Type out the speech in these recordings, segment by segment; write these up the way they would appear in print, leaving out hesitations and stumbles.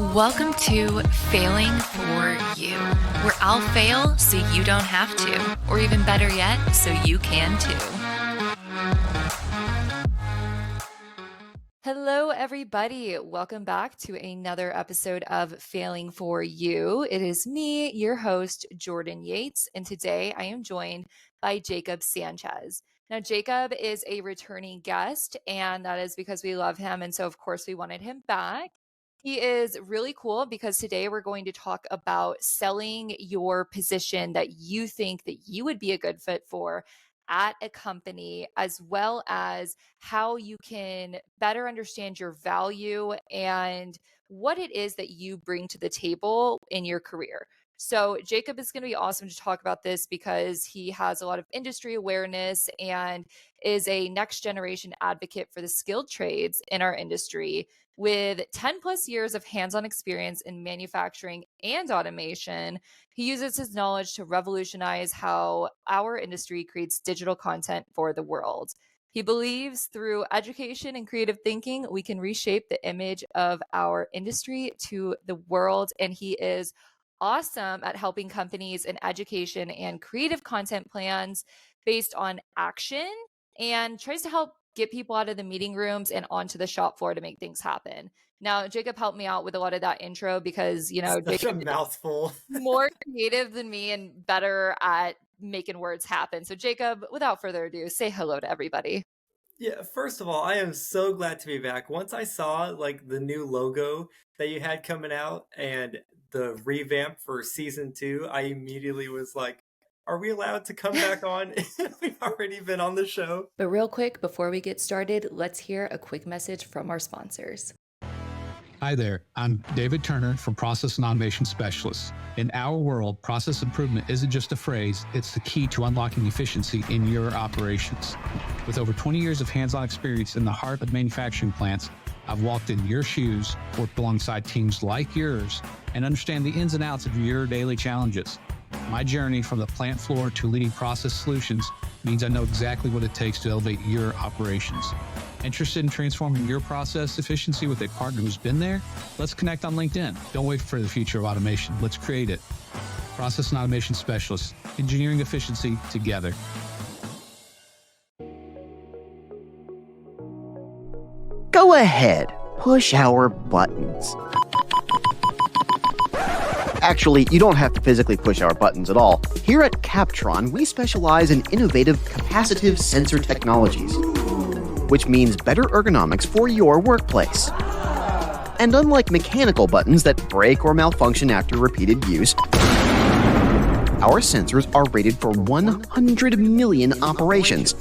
Welcome to Failing for You, where I'll fail so you don't have to, or even better yet, so you can too. Hello, everybody. Welcome back to another episode of Failing for You. It is me, your host, Jordan Yates, and today I am joined by Jacob Sanchez. Now, Jacob is a returning guest, and that is because we love him, and so of course we wanted him back. He is really cool because today we're going to talk about selling your position that you think that you would be a good fit for at a company, as well as how you can better understand your value and what it is that you bring to the table in your career. So, Jacob is going to be awesome to talk about this because he has a lot of industry awareness and is a next generation advocate for the skilled trades in our industry with 10 plus years of hands on experience in manufacturing and automation. He uses his knowledge to revolutionize how our industry creates digital content for the world. He believes through education and creative thinking, we can reshape the image of our industry to the world. And he is awesome at helping companies in education and creative content plans based on action, and tries to help get people out of the meeting rooms and onto the shop floor to make things happen. Now, Jacob helped me out with a lot of that intro because, Such a Jacob mouthful. more creative than me and better at making words happen. So, Jacob, without further ado, say hello to everybody. Yeah, first of all, I am so glad to be back. Once I saw like the new logo that you had coming out and the revamp for season 2, I immediately was like, are we allowed to come back on? We've already been on the show. But real quick, before we get started, let's hear a quick message from our sponsors. Hi there, I'm David Turner from Process and Automation Specialists. In our world, process improvement isn't just a phrase, it's the key to unlocking efficiency in your operations. With over 20 years of hands-on experience in the heart of manufacturing plants, I've walked in your shoes, worked alongside teams like yours, and understand the ins and outs of your daily challenges. My journey from the plant floor to leading process solutions means I know exactly what it takes to elevate your operations. Interested in transforming your process efficiency with a partner who's been there? Let's connect on LinkedIn. Don't wait for the future of automation. Let's create it. Process and Automation Specialists, engineering efficiency together. Go ahead, push our buttons. Actually, you don't have to physically push our buttons at all. Here at Captron, we specialize in innovative capacitive sensor technologies, which means better ergonomics for your workplace. And unlike mechanical buttons that break or malfunction after repeated use, our sensors are rated for 100 million operations.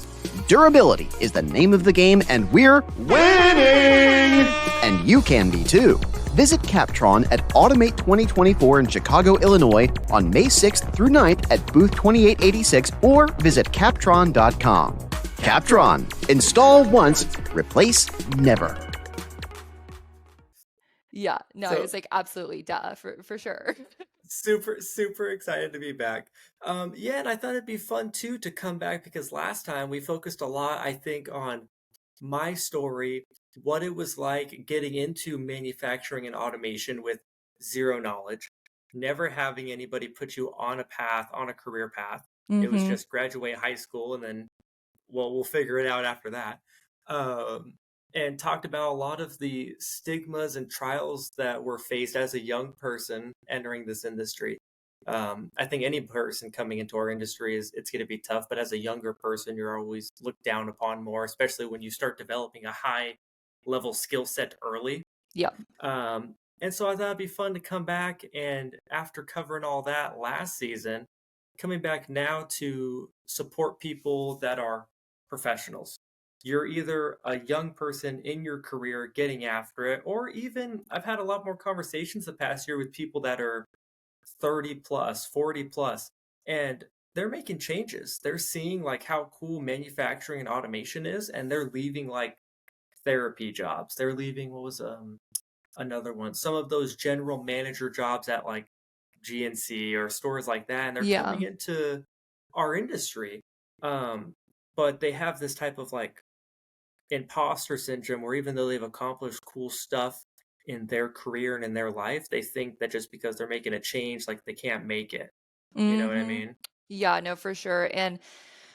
Durability is the name of the game, and we're winning! And you can be too. Visit Captron at Automate 2024 in Chicago, Illinois on May 6th through 9th at booth 2886 or visit Captron.com. Captron. Install once, replace never. Yeah, no, So- it was like absolutely duh for sure. Super excited to be back. Yeah, and I thought it'd be fun too to come back because last time we focused a lot, I think, on my story, what it was like getting into manufacturing and automation with zero knowledge, never having anybody put you on a path, on a career path. It was just graduate high school and then, well, we'll figure it out after that. And talked about a lot of the stigmas and trials that were faced as a young person entering this industry. I think any person coming into our industry it's going to be tough, but as a younger person, you're always looked down upon more, especially when you start developing a high level skill set early. Yep. And so I thought it'd be fun to come back, and after covering all that last season, coming back now to support people that are professionals. You're either a young person in your career getting after it, or even I've had a lot more conversations the past year with people that are 30 plus, 40 plus, and they're making changes. They're seeing like how cool manufacturing and automation is, and they're leaving like therapy jobs. They're leaving, what was another one? Some of those general manager jobs at like GNC or stores like that, and they're Yeah. coming into our industry. But they have this type of like imposter syndrome where even though they've accomplished cool stuff in their career and in their life, they think that just because they're making a change, like they can't make it. You know what I Mhm. mean? Yeah, no, for sure. And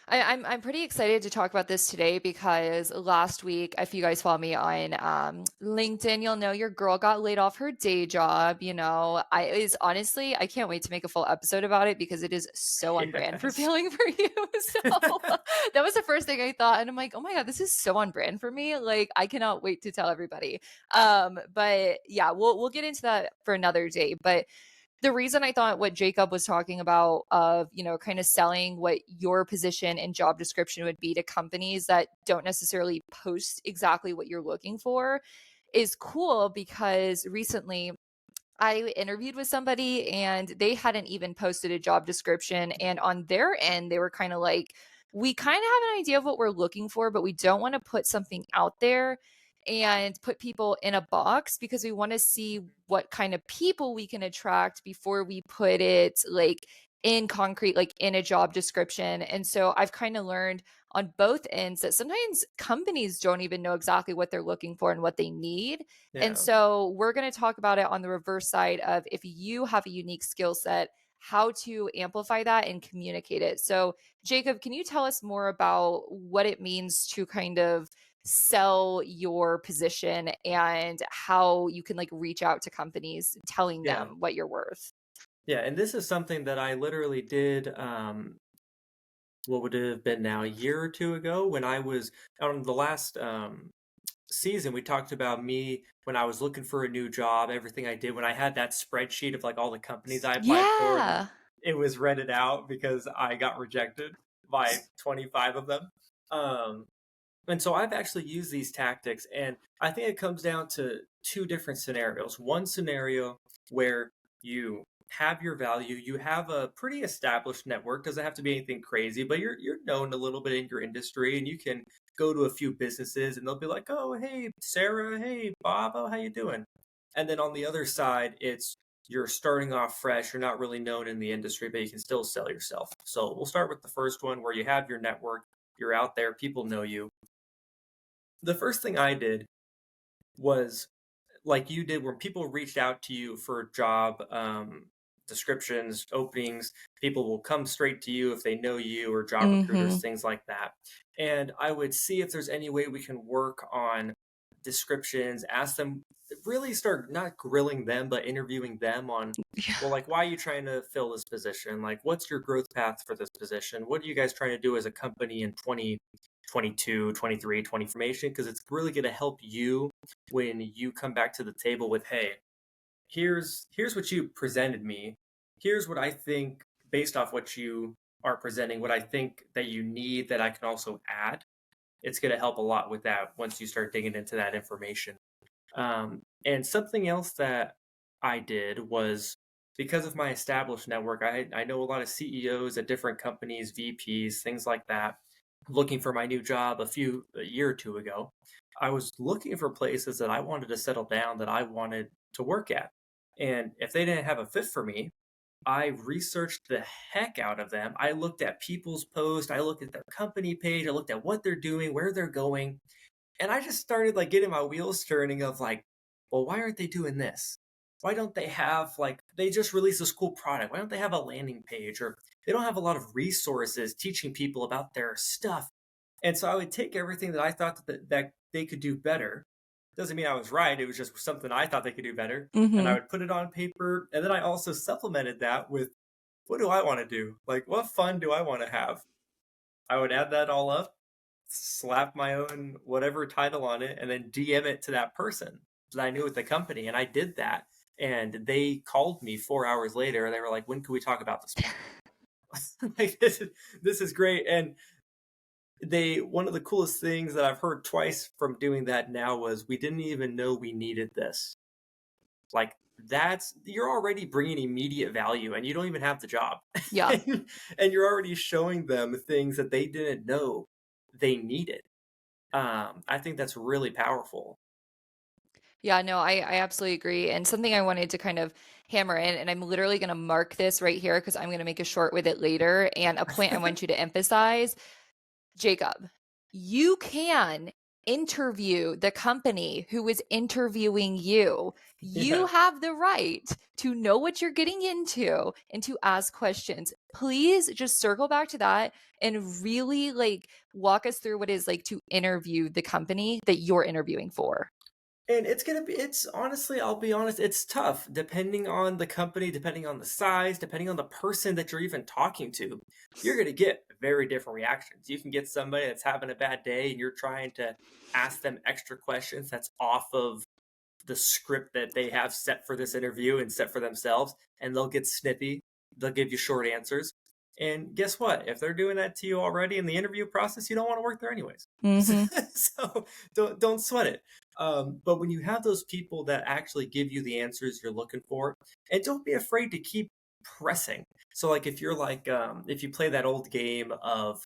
I'm pretty excited to talk about this today because last week, if you guys follow me on LinkedIn, you'll know your girl got laid off her day job. You know, I can't wait to make a full episode about it because it is so on brand for Yes. Failing for You. So that was the first thing I thought, and I'm like, oh my god, this is so on brand for me. Like, I cannot wait to tell everybody. But yeah, we'll get into that for another day. But the reason I thought what Jacob was talking about of, kind of selling what your position and job description would be to companies that don't necessarily post exactly what you're looking for is cool because recently I interviewed with somebody and they hadn't even posted a job description. And on their end, they were kind of like, we kind of have an idea of what we're looking for, but we don't want to put something out there and put people in a box because we want to see what kind of people we can attract before we put it like in concrete, like in a job description. And so I've kind of learned on both ends that sometimes companies don't even know exactly what they're looking for and what they need. And Yeah. so we're going to talk about it on the reverse side of if you have a unique skill set, how to amplify that and communicate it. So, Jacob, can you tell us more about what it means to kind of sell your position and how you can like reach out to companies telling Yeah. them what you're worth? Yeah. And this is something that I literally did, what would it have been now, a year or two ago when I was on the last season. We talked about me when I was looking for a new job, everything I did when I had that spreadsheet of like all the companies I applied for, and Yeah. it was rented out because I got rejected by 25 of them. Um, and so I've actually used these tactics, and I think it comes down to two different scenarios. One scenario where you have your value, you have a pretty established network, doesn't have to be anything crazy, but you're known a little bit in your industry, and you can go to a few businesses and they'll be like, "Oh, hey, Sarah, hey, Bob, oh, how you doing?" And then on the other side, it's you're starting off fresh, you're not really known in the industry, but you can still sell yourself. So we'll start with the first one where you have your network, you're out there, people know you. The first thing I did was like you did when people reached out to you for job descriptions, openings, people will come straight to you if they know you or job recruiters, Mhm. things like that. And I would see if there's any way we can work on descriptions, ask them, really start not grilling them, but interviewing them on, Yeah. well, like, why are you trying to fill this position? Like, what's your growth path for this position? What are you guys trying to do as a company in 2022, 23, 20 formation? Because it's really going to help you when you come back to the table with, hey, here's what you presented me. Here's what I think based off what you are presenting, what I think that you need that I can also add. It's going to help a lot with that once you start digging into that information. And something else that I did was because of my established network, I know a lot of CEOs at different companies, VPs, things like that. Looking for my new job a year or two ago, I was looking for places that I wanted to settle down, that I wanted to work at. And if they didn't have a fit for me, I researched the heck out of them. I looked at people's posts, I looked at their company page, I looked at what they're doing, where they're going, and I just started like getting my wheels turning of like, well, why aren't they doing this? Why don't they have like they just released this cool product? Why don't they have a landing page, or they don't have a lot of resources teaching people about their stuff? And so I would take everything that I thought that they could do better. Doesn't mean I was right. It was just something I thought they could do better. And I Mhm. would put it on paper. And then I also supplemented that with what do I want to do? Like, what fun do I want to have? I would add that all up, slap my own whatever title on it, and then DM it to that person that I knew at the company. And I did that. And they called me 4 hours later. And they were like, when can we talk about this more? Like, this is great. And they one of the coolest things that I've heard twice from doing that now was we didn't even know we needed this. Like that's you're already bringing immediate value and you don't even have the job. Yeah. And you're already showing them things that they didn't know they needed. I think that's really powerful. Yeah, no, I absolutely agree. And something I wanted to kind of hammer in, and I'm literally going to mark this right here because I'm going to make a short with it later. And a point I want you to emphasize, Jacob, you can interview the company who is interviewing you. You have the right to know what you're getting into and to ask questions. Please just circle back to that and really like walk us through what it's like to interview the company that you're interviewing for. And it's honestly, I'll be honest, it's tough depending on the company, depending on the size, depending on the person that you're even talking to. You're going to get very different reactions. You can get somebody that's having a bad day and you're trying to ask them extra questions that's off of the script that they have set for this interview and set for themselves, and they'll get snippy. They'll give you short answers. And guess what? If they're doing that to you already in the interview process, you don't want to work there anyways. So don't sweat it. But when you have those people that actually give you the answers you're looking for, and don't be afraid to keep pressing. So like if you're like if you play that old game of,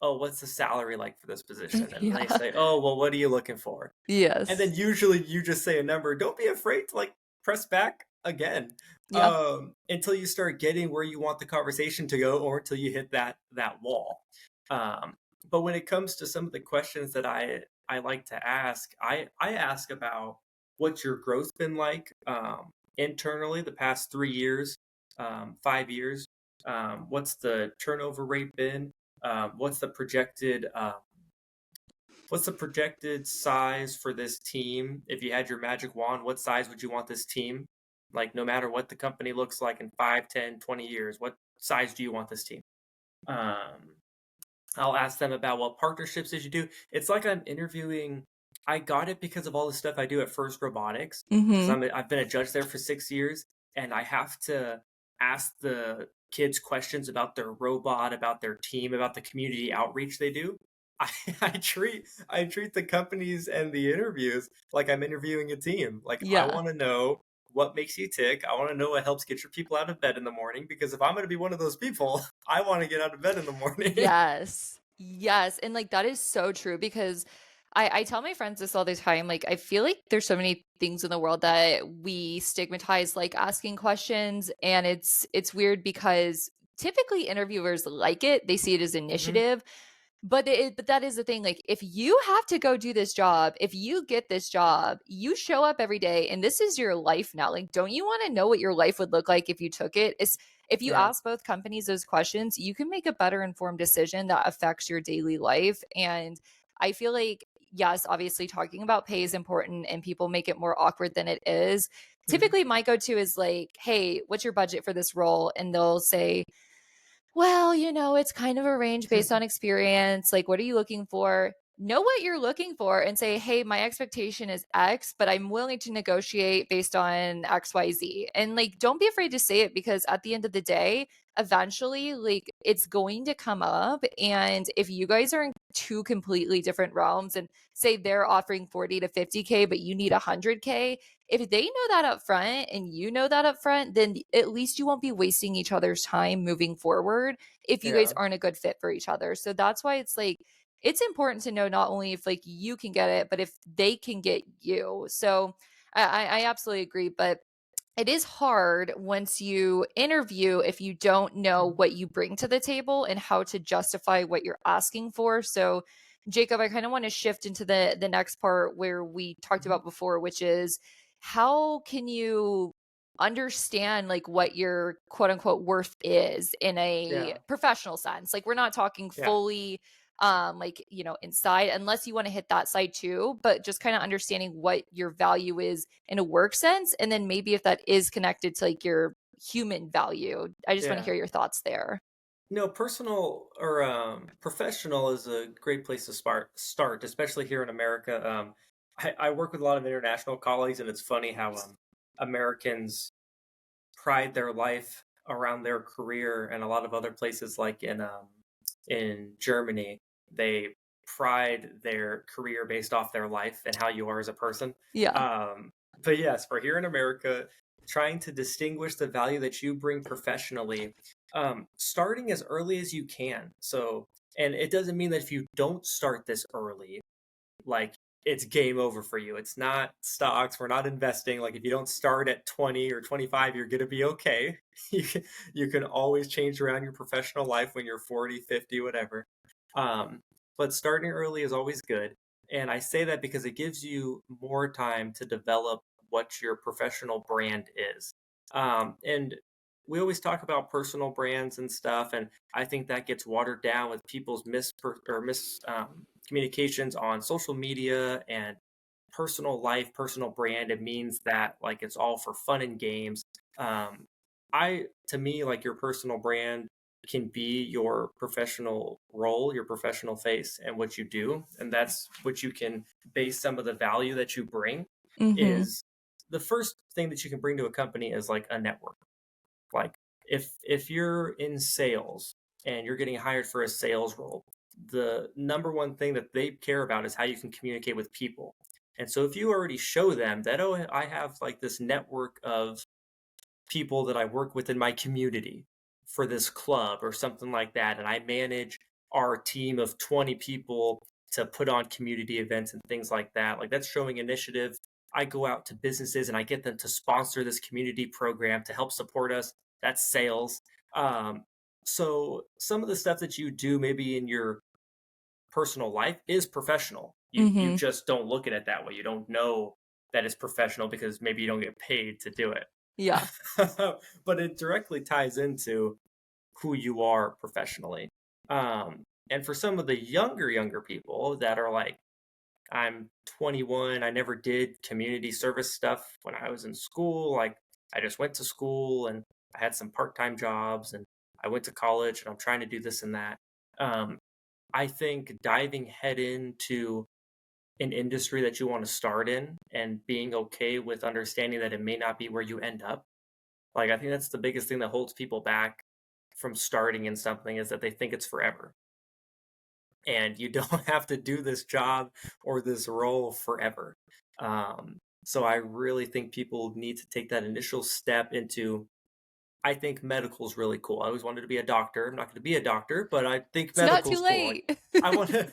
oh, what's the salary like for this position? And they say, oh, well, what are you looking for? Yes. And then usually you just say a number. Don't be afraid to like press back again until you start getting where you want the conversation to go, or until you hit that wall. But when it comes to some of the questions that I like to ask, I ask about what's your growth been like internally the past 3 years, 5 years. What's the turnover rate been? What's the projected size for this team? If you had your magic wand, what size would you want this team? Like, no matter what the company looks like in 5, 10, 20 years, what size do you want this team? I'll ask them about what partnerships did you do. It's like I'm interviewing. I got it because of all the stuff I do at First Robotics. Because I've been a judge there for 6 years, and I have to ask the kids questions about their robot, about their team, about the community outreach they do. I treat the companies and the interviews like I'm interviewing a team. Like, I want to know what makes you tick. I want to know what helps get your people out of bed in the morning, because if I'm going to be one of those people, I want to get out of bed in the morning. Yes. And like, that is so true, because I tell my friends this all the time. Like, I feel like there's so many things in the world that we stigmatize, like asking questions. And it's weird because typically interviewers like it. They see it as initiative. But that is the thing. Like, if you have to go do this job, if you get this job, you show up every day and this is your life now. Like, don't you want to know what your life would look like if you took it? If you ask both companies those questions, you can make a better informed decision that affects your daily life. And I feel like, yes, obviously talking about pay is important and people make it more awkward than it is. Typically my go-to is like, hey, what's your budget for this role? And they'll say, well, it's kind of a range based on experience. Like, what are you looking for? Know what you're looking for and say, hey, my expectation is X, but I'm willing to negotiate based on XYZ. And like, don't be afraid to say it, because at the end of the day, eventually, like, it's going to come up. And if you guys are in two completely different realms, and say they're offering 40 to 50K, but you need 100K, if they know that up front and you know that up front, then at least you won't be wasting each other's time moving forward if you guys aren't a good fit for each other. So that's why it's like, it's important to know not only if like you can get it, but if they can get you. So I absolutely agree. But it is hard once you interview if you don't know what you bring to the table and how to justify what you're asking for. So Jacob, I kind of want to shift into the next part where we talked about before, which is, how can you understand like what your quote unquote worth is in a professional sense? Like, we're not talking fully like, inside, unless you want to hit that side too, but just kind of understanding what your value is in a work sense. And then maybe if that is connected to like your human value, I just want to hear your thoughts there. No, personal or professional is a great place to start, especially here in America. I work with a lot of international colleagues, and it's funny how Americans pride their life around their career, and a lot of other places, like in Germany, they pride their career based off their life and how you are as a person. But yes, for here in America, trying to distinguish the value that you bring professionally, starting as early as you can. So, and it doesn't mean that if you don't start this early, like, it's game over for you. It's not stocks. We're not investing. Like, if you don't start at 20 or 25, you're going to be okay. You can always change around your professional life when you're 40, 50, whatever. But starting early is always good. And I say that because it gives you more time to develop what your professional brand is. And we always talk about personal brands and stuff, and I think that gets watered down with people's communications on social media and personal life, personal brand. It means that like it's all for fun and games. Um, to me, like your personal brand can be your professional role, your professional face, and what you do, and that's what you can base some of the value that you bring. Mm-hmm. Is the first thing that you can bring to a company is like a network. Like if you're in sales and you're getting hired for a sales role, the number one thing that they care about is how you can communicate with people. And so if you already show them that, oh, I have like this network of people that I work with in my community for this club or something like that, and I manage our team of 20 people to put on community events and things like that. Like that's showing initiative. I go out to businesses and I get them to sponsor this community program to help support us. That's sales. So some of the stuff that you do maybe in your personal life is professional. You Mm-hmm. just don't look at it that way. You don't know that it's professional because maybe you don't get paid to do it. Yeah. But it directly ties into who you are professionally. And for some of the younger people that are like, I'm 21, I never did community service stuff when I was in school. Like, I just went to school and I had some part time jobs and I went to college and I'm trying to do this and that. Um, I think diving head into an industry that you want to start in and being okay with understanding that it may not be where you end up. Like, I think that's the biggest thing that holds people back from starting in something is that they think it's forever. And you don't have to do this job or this role forever. So I really think people need to take that initial step into. I think medical is really cool. I always wanted to be a doctor. I'm not going to be a doctor, but I think It's not medical too is cool. Like, late. I want to,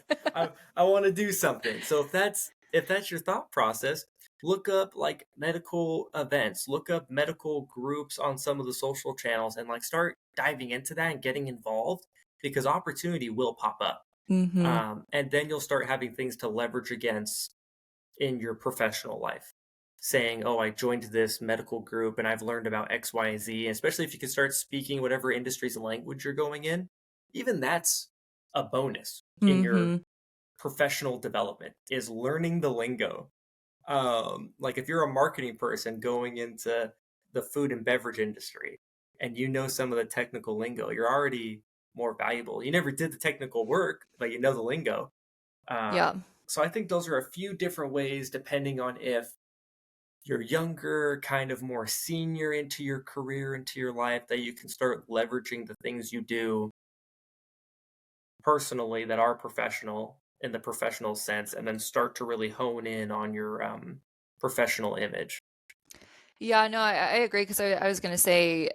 I want to do something. So if that's your thought process, look up like medical events, look up medical groups on some of the social channels, and like start diving into that and getting involved because opportunity will pop up. Mm-hmm. And then you'll start having things to leverage against in your professional life, saying, oh, I joined this medical group and I've learned about X, Y, and Z. And especially if you can start speaking whatever industry's language you're going in, even that's a bonus in your Mm-hmm. professional development is learning the lingo. Like if you're a marketing person going into the food and beverage industry and you know some of the technical lingo, you're already more valuable. You never did the technical work, but you know the lingo. Yeah. So I think those are a few different ways depending on if you're younger, kind of more senior into your career, into your life, that you can start leveraging the things you do personally that are professional in the professional sense, and then start to really hone in on your professional image. Yeah, no, I agree because I was going to say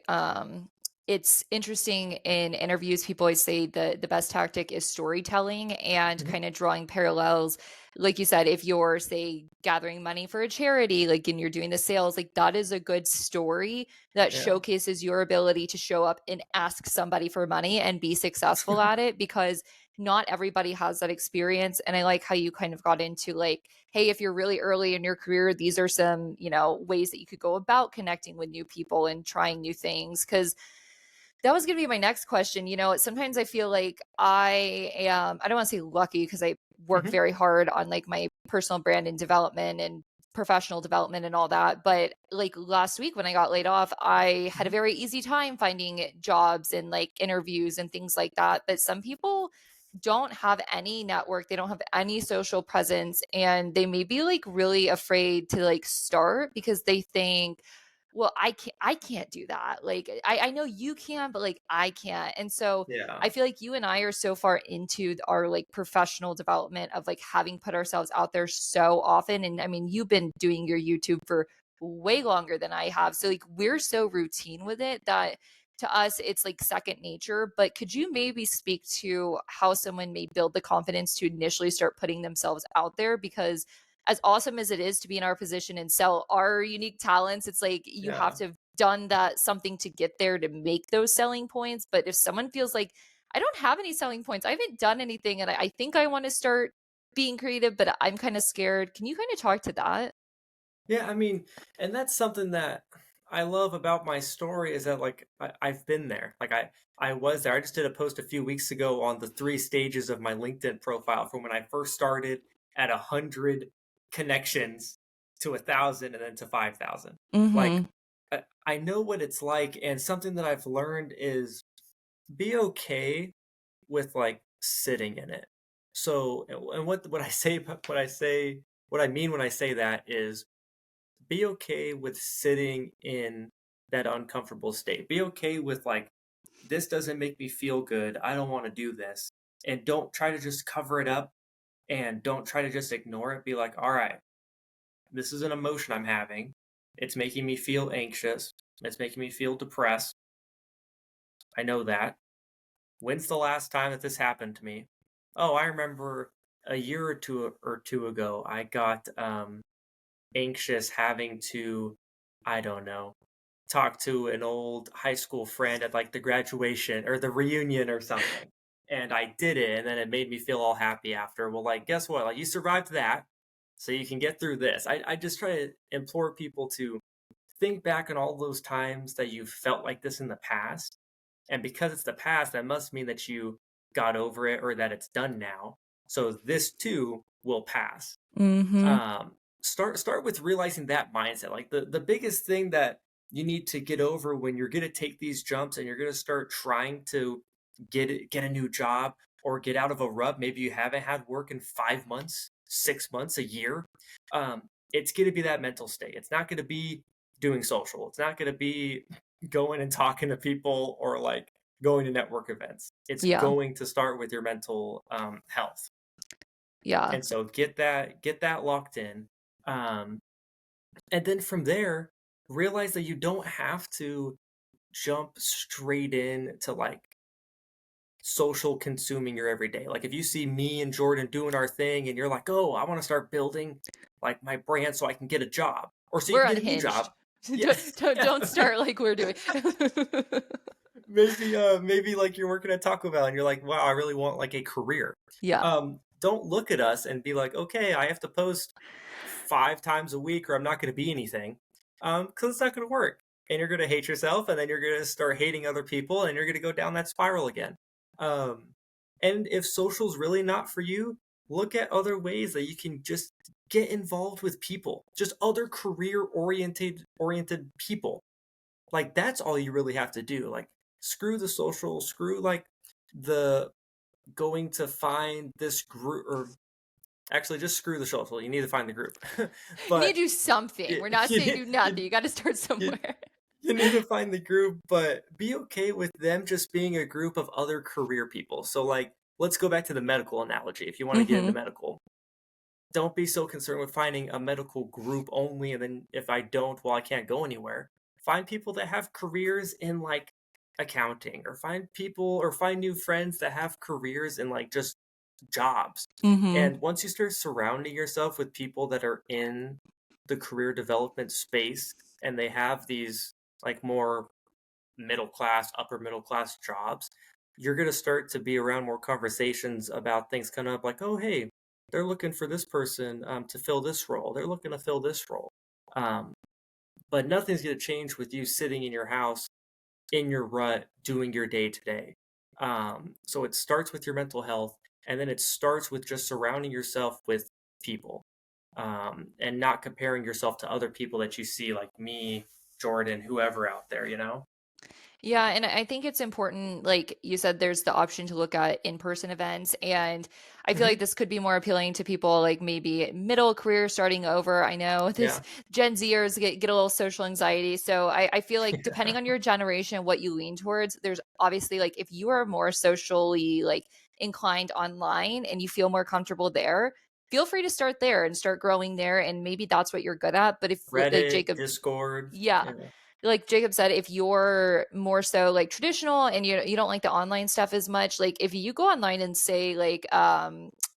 it's interesting in interviews. People always say the best tactic is storytelling and Mhm. kind of drawing parallels. Like you said, if you're, say, gathering money for a charity, like, and you're doing the sales, like that is a good story that Yeah. showcases your ability to show up and ask somebody for money and be successful at it because not everybody has that experience. And I like how you kind of got into like, hey, if you're really early in your career, these are some, ways that you could go about connecting with new people and trying new things. Cause that was going to be my next question. Sometimes I feel like I am, I don't want to say lucky because I work Mhm. very hard on like my personal brand and development and professional development and all that. But like last week when I got laid off, I had a Mhm. very easy time finding jobs and like interviews and things like that. But some people don't have any network, they don't have any social presence, and they may be like really afraid to like start because they think, well, I can't do that. Like I know you can, but like I can't. And so Yeah. I feel like you and I are so far into our like professional development of like having put ourselves out there so often. And I mean, you've been doing your YouTube for way longer than I have. So like we're so routine with it that to us it's like second nature. But could you maybe speak to how someone may build the confidence to initially start putting themselves out there? Because as awesome as it is to be in our position and sell our unique talents, it's like you have Yeah. to have done that something to get there to make those selling points. But if someone feels like I don't have any selling points, I haven't done anything, and I think I want to start being creative, but I'm kind of scared. Can you kind of talk to that? Yeah, I mean, and that's something that I love about my story is that like I've been there. Like I was there. I just did a post a few weeks ago on the 3 stages of my LinkedIn profile from when I first started at 100 connections to 1,000 and then to 5,000. Like Mm-hmm. I know what it's like, and something that I've learned is be okay with like sitting in it. So, and what I say, what I mean when I say that is be okay with sitting in that uncomfortable state. Be okay with like, this doesn't make me feel good. I don't want to do this. And don't try to just cover it up and don't try to just ignore it. Be like, all right, this is an emotion I'm having. It's making me feel anxious. It's making me feel depressed. I know that. When's the last time that this happened to me? Oh, I remember a year or two ago, I got anxious having to, I don't know, talk to an old high school friend at like the graduation or the reunion or something. And I did it, and then it made me feel all happy after. Well, like, guess what? Like, you survived that, so you can get through this. I just try to implore people to think back on all those times that you felt like this in the past. And because it's the past, that must mean that you got over it or that it's done now. So this too will pass. Mm-hmm. Start with realizing that mindset. Like the biggest thing that you need to get over when you're going to take these jumps and you're going to start trying to get a new job or get out of a rut. Maybe you haven't had work in 5 months, 6 months, a year. It's going to be that mental state. It's not going to be doing social. It's not going to be going and talking to people or like going to network events. It's Yeah. going to start with your mental health. Yeah. And so get that locked in. Um, and then from there, realize that you don't have to jump straight in to like social consuming your everyday. Like if you see me and Jordan doing our thing and you're like, oh, I want to start building like my brand so I can get a job or so you We're can get a new unhinged. job. Yeah. Don't start like we're doing. Maybe like you're working at Taco Bell and you're like, wow, I really want like a career. Yeah. Don't look at us and be like, okay, I have to post 5 times a week or I'm not going to be anything. Because it's not going to work. And you're going to hate yourself and then you're going to start hating other people and you're going to go down that spiral again. And if social's really not for you, look at other ways that you can just get involved with people, just other career oriented people. Like that's all you really have to do. Like screw the social, screw like the going to find this group or actually just screw the social. You need to find the group. You need to But do something. We're not saying do nothing. You got to start somewhere. you need to find the group, but be okay with them just being a group of other career people. So like let's go back to the medical analogy. If you want to get into medical, don't be so concerned with finding a medical group only and then if I don't, well I can't go anywhere. Find people that have careers in like accounting or find people or find new friends that have careers in like just jobs. And once you start surrounding yourself with people that are in the career development space and they have these like more middle class, upper middle class jobs, you're going to start to be around more conversations about things coming up like, oh, hey, they're looking for this person to fill this role. They're looking to fill this role. But nothing's going to change with you sitting in your house, in your rut, doing your day to day. So it starts with your mental health, and then it starts with just surrounding yourself with people and not comparing yourself to other people that you see, like me, Jordan, whoever out there, you know? Yeah, and I think it's important, like you said, there's the option to look at in-person events. And I feel like Hmm. this could be more appealing to people like maybe middle career starting over. I know this Yeah. Gen Zers get a little social anxiety. So I feel like depending on your generation, what you lean towards, there's obviously like if you are more socially like inclined online and you feel more comfortable there, feel free to start there and start growing there. And maybe that's what you're good at. But if like Reddit, Jacob, Discord. yeah, Yeah. like Jacob said, if you're more so like traditional and you don't like the online stuff as much, like if you go online and say like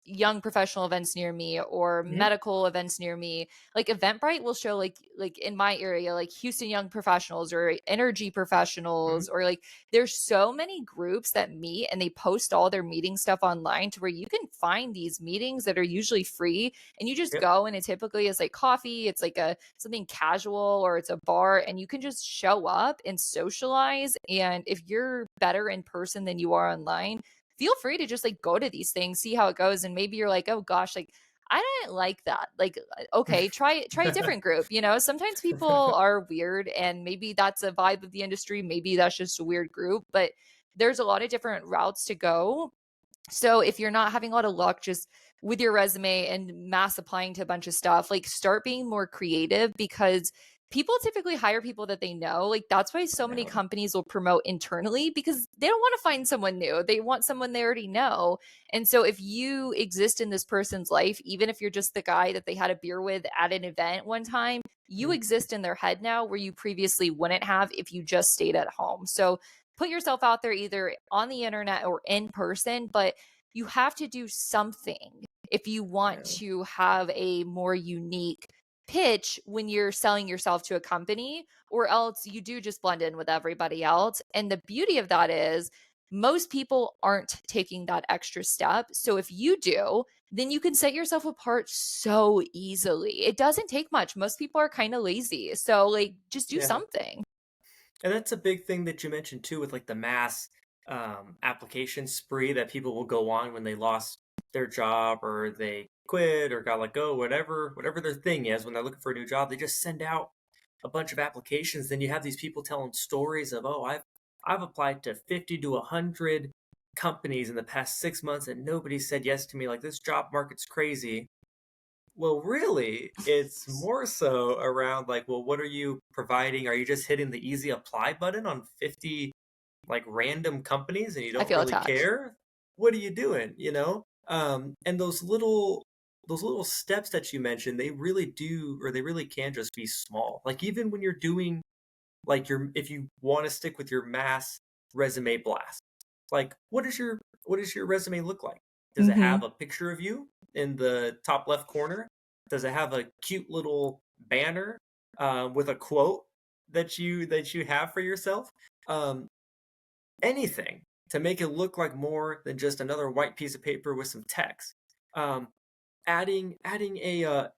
young professional events near me or Mhm. medical events near me. Like Eventbrite will show like in my area, like Houston Young Professionals or Energy Mhm. Professionals, or like there's so many groups that meet and they post all their meeting stuff online to where you can find these meetings that are usually free, and you just Yep. go, and it typically is like coffee, it's like a something casual, or it's a bar, and you can just show up and socialize. And if you're better in person than you are online, feel free to just like go to these things, see how it goes. And maybe you're like, oh gosh, like I didn't like that. Like, okay, try a different group. You know, sometimes people are weird, and maybe that's a vibe of the industry. Maybe that's just a weird group, but there's a lot of different routes to go. So if you're not having a lot of luck just with your resume and mass applying to a bunch of stuff, like start being more creative, because people typically hire people that they know. Like that's why so many Yeah. companies will promote internally, because they don't want to find someone new. They want someone they already know. And so if you exist in this person's life, even if you're just the guy that they had a beer with at an event one time, you Mhm. exist in their head now where you previously wouldn't have if you just stayed at home. So put yourself out there either on the internet or in person, but you have to do something if you want Yeah. to have a more unique pitch when you're selling yourself to a company, or else you do just blend in with everybody else. And the beauty of that is most people aren't taking that extra step. So if you do, then you can set yourself apart so easily. It doesn't take much. Most people are kind of lazy. So like just do Yeah. something. And that's a big thing that you mentioned too, with like the mass application spree that people will go on when they lost their job or they quit or got let go, whatever their thing is. When they're looking for a new job, they just send out a bunch of applications. Then you have these people telling stories of, oh, I've applied to 50 to 100 companies in the past 6 months and nobody said yes to me. Like, this job market's crazy. Well, really, it's more so around like, well, what are you providing? Are you just hitting the easy apply button on 50 like random companies and you I don't feel really attacked. care? What are you doing, you know? And those little steps that you mentioned, they really do, or they really can just be small. Like, even when you're doing like your, if you want to stick with your mass resume blast, like what does your resume look like? Does it Mm-hmm. have a picture of you in the top left corner? Does it have a cute little banner with a quote that you have for yourself? Um, Anything to make it look like more than just another white piece of paper with some text. Um, adding a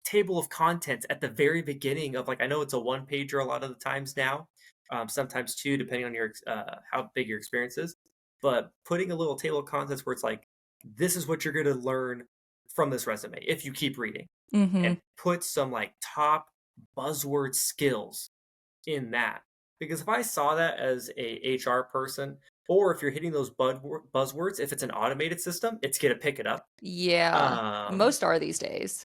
table of contents at the very beginning of, like, I know it's a one pager a lot of the times now, sometimes two depending on your how big your experience is, but putting a little table of contents where it's like, this is what you're going to learn from this resume if you keep reading, Mm-hmm. and put some like top buzzword skills in that. Because if I saw that as a HR person, or if you're hitting those buzzwords, if it's an automated system, it's going to pick it up. Yeah. um Most are these days.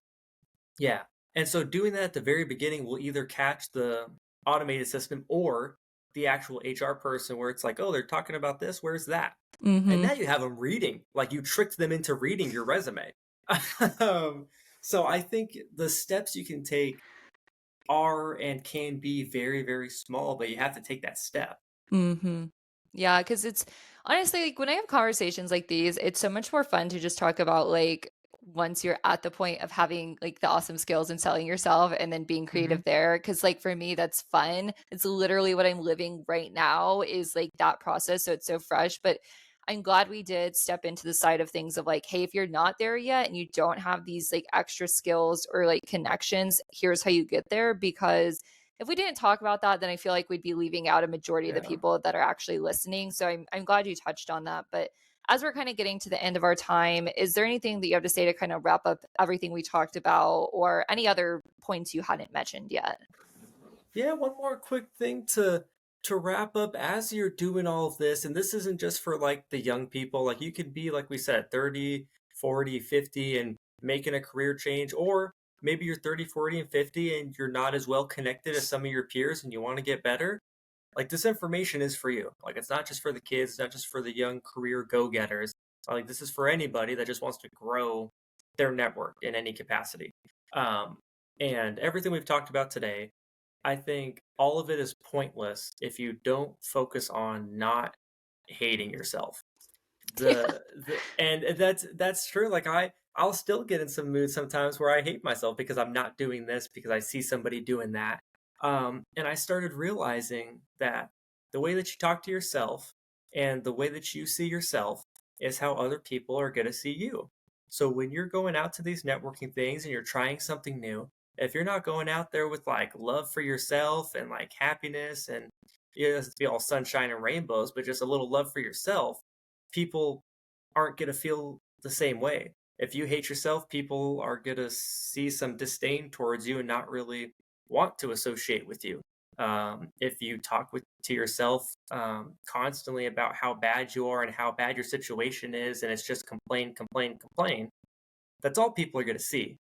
yeah, and so doing that at the very beginning will either catch the automated system or the actual HR person, where it's like, oh, they're talking about this, where's that? And Mm-hmm. now you have them reading, like you tricked them into reading your resume. um, so I think the steps you can take are and can be very, very small, but you have to take that step. Mm-hmm. Yeah, because it's honestly like when I have conversations like these, it's so much more fun to just talk about like once you're at the point of having like the awesome skills and selling yourself and then being Hmm. creative there. Cause like for me, that's fun. It's literally what I'm living right now is like that process. So it's so fresh. But I'm glad we did step into the side of things of like, hey, if you're not there yet and you don't have these like extra skills or like connections, here's how you get there. Because if we didn't talk about that, then I feel like we'd be leaving out a majority of the Yeah. people that are actually listening. So I'm glad you touched on that. But as we're kind of getting to the end of our time, is there anything that you have to say to kind of wrap up everything we talked about, or any other points you hadn't mentioned yet? Yeah, one more quick thing to wrap up as you're doing all of this, and this isn't just for like the young people. Like, you could be, like we said, 30, 40, 50 and making a career change, or maybe you're 30, 40 and 50 and you're not as well connected as some of your peers and you want to get better. Like, this information is for you. Like, it's not just for the kids, it's not just for the young career go-getters. Like, this is for anybody that just wants to grow their network in any capacity. Um, and everything we've talked about today, I think all of it is pointless if you don't focus on not hating yourself. And that's true. Like I'll still get in some moods sometimes where I hate myself because I'm not doing this because I see somebody doing that. And I started realizing that the way that you talk to yourself and the way that you see yourself is how other people are going to see you. So when you're going out to these networking things and you're trying something new, if you're not going out there with like love for yourself and like happiness and it doesn't have to be all sunshine and rainbows, but just a little love for yourself, people aren't going to feel the same way. If you hate yourself, people are going to see some disdain towards you and not really want to associate with you. If you talk to yourself constantly about how bad you are and how bad your situation is, and it's just complain, complain, complain, that's all people are going to see.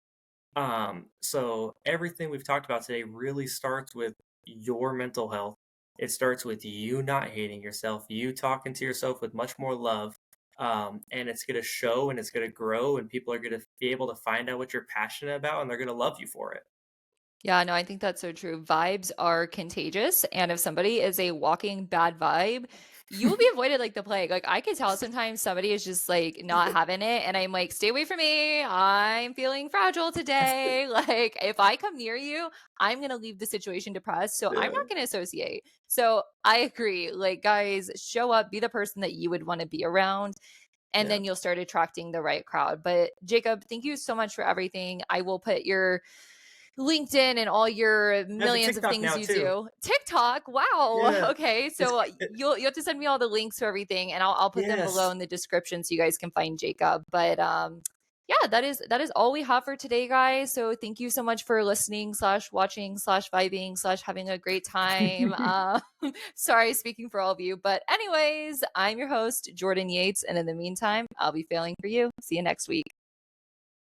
So everything we've talked about today really starts with your mental health. It starts with you not hating yourself, you talking to yourself with much more love. And it's going to show and it's going to grow, and people are going to be able to find out what you're passionate about and they're going to love you for it. Yeah, no, I think that's so true. Vibes are contagious. And if somebody is a walking bad vibe, you will be avoided like the plague. Like I could tell sometimes somebody is just like not having it. And I'm like, stay away from me. I'm feeling fragile today. Like if I come near you, I'm going to leave the situation depressed. So I'm Yeah. not going to associate. So I agree. Like guys, show up, be the person that you would want to be around. And Yeah. then you'll start attracting the right crowd. But Jacob, thank you so much for everything. I will put your LinkedIn and all your millions of things you do. TikTok, wow. Yeah. Okay, so you'll have to send me all the links for everything, and I'll put them below in the description so you guys can find Jacob. But yeah, that is all we have for today, guys. So thank you so much for listening / watching / vibing / having a great time. Sorry, speaking for all of you, but anyways, I'm your host Jordan Yates, and in the meantime, I'll be failing for you. See you next week.